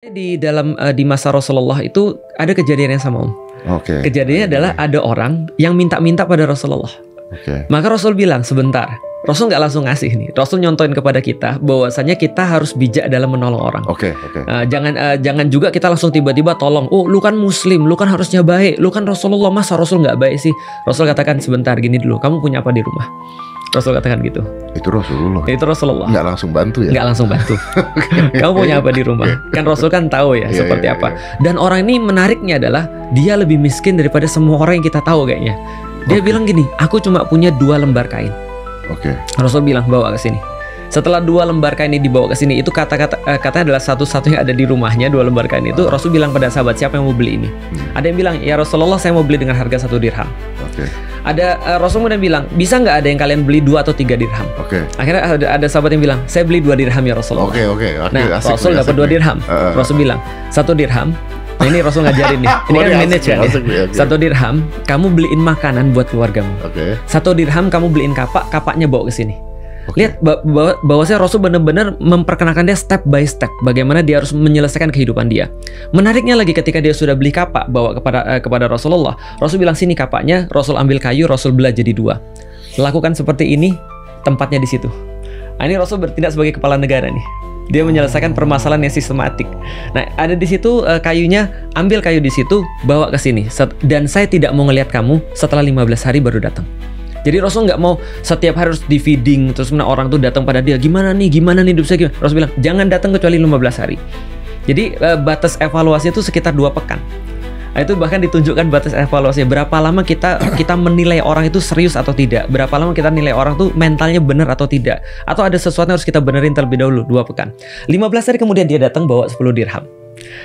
Di dalam di masa Rasulullah itu ada kejadian yang sama, Om. Oke. Kejadiannya adalah ada orang yang minta-minta pada Rasulullah. Oke. Maka Rasul bilang sebentar. Rasul nggak langsung ngasih nih. Rasul nyontoin kepada kita bahwasanya kita harus bijak dalam menolong orang. Oke. Jangan juga kita langsung tiba-tiba tolong. Oh, lu kan Muslim, lu kan harusnya baik. Lu kan Rasulullah, masa Rasul nggak baik sih? Rasul katakan sebentar, gini dulu. Kamu punya apa di rumah? Rasul katakan gitu. Itu Rasulullah. Itu Rasulullah. Nggak langsung bantu ya? Nggak langsung bantu. Kamu punya apa di rumah? Kan Rasul kan tahu ya seperti apa. Dan orang ini menariknya adalah dia lebih miskin daripada semua orang yang kita tahu kayaknya. Dia bilang gini, aku cuma punya 2 lembar kain. Oke. Rasul bilang bawa ke sini. Setelah 2 lembar kain ini dibawa ke sini, itu katanya adalah satu-satunya ada di rumahnya 2 lembar kain itu. Rasul bilang pada sahabat, siapa yang mau beli ini? Ada yang bilang, ya Rasulullah, saya mau beli dengan harga 1 dirham. Oke. Ada Rasul kemudian bilang, bisa nggak ada yang kalian beli 2 atau 3 dirham? Oke. Akhirnya ada sahabat yang bilang, saya beli 2 dirham ya Rasulullah. Oke. Nah, Rasul dapat 2 dirham. Rasul bilang, 1 dirham. Nah, ini Rasul ngajarin nih. Ini kan manajemen ya. 1 dirham, kamu beliin makanan buat keluargamu. Oke. 1 dirham kamu beliin kapaknya bawa ke sini. Lihat bahwasanya Rasul benar-benar memperkenalkan dia step by step bagaimana dia harus menyelesaikan kehidupan dia. Menariknya lagi ketika dia sudah beli kapak bawa kepada Rasulullah, Rasul bilang sini kapaknya, Rasul ambil kayu, Rasul belah jadi 2. Lakukan seperti ini, tempatnya di situ. Nah, ini Rasul bertindak sebagai kepala negara nih. Dia menyelesaikan permasalahan yang sistematik. Nah, ada di situ kayunya, ambil kayu di situ, bawa ke sini. Dan saya tidak mau ngelihat kamu setelah 15 hari baru datang. Jadi Rasul nggak mau setiap hari harus di feeding, terus orang tuh datang pada dia, gimana nih hidup saya gimana? Rasul bilang jangan datang kecuali 15 hari. Jadi batas evaluasi itu sekitar 2 pekan. Nah, itu bahkan ditunjukkan batas evaluasi berapa lama kita menilai orang itu serius atau tidak, berapa lama kita nilai orang tuh mentalnya benar atau tidak, atau ada sesuatu yang harus kita benerin terlebih dahulu. 2 pekan. 15 hari kemudian dia datang bawa 10 dirham.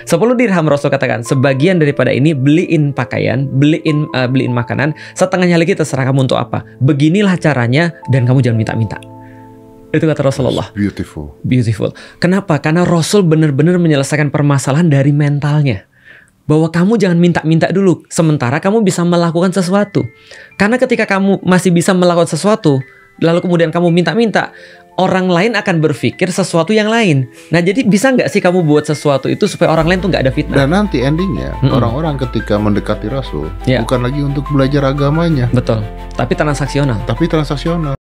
10 dirham Rasul katakan, sebagian daripada ini beliin pakaian, beliin makanan, setengahnya lagi terserah kamu untuk apa. Beginilah caranya dan kamu jangan minta-minta. Itu kata Rasulullah. Beautiful. Kenapa? Karena Rasul benar-benar menyelesaikan permasalahan dari mentalnya. Bahwa kamu jangan minta-minta dulu, sementara kamu bisa melakukan sesuatu. Karena ketika kamu masih bisa melakukan sesuatu, lalu kemudian kamu minta-minta, orang lain akan berpikir sesuatu yang lain. Nah, jadi bisa nggak sih kamu buat sesuatu itu supaya orang lain tuh nggak ada fitnah? Dan nanti endingnya orang-orang ketika mendekati Rasul bukan lagi untuk belajar agamanya. Betul. Tapi transaksional.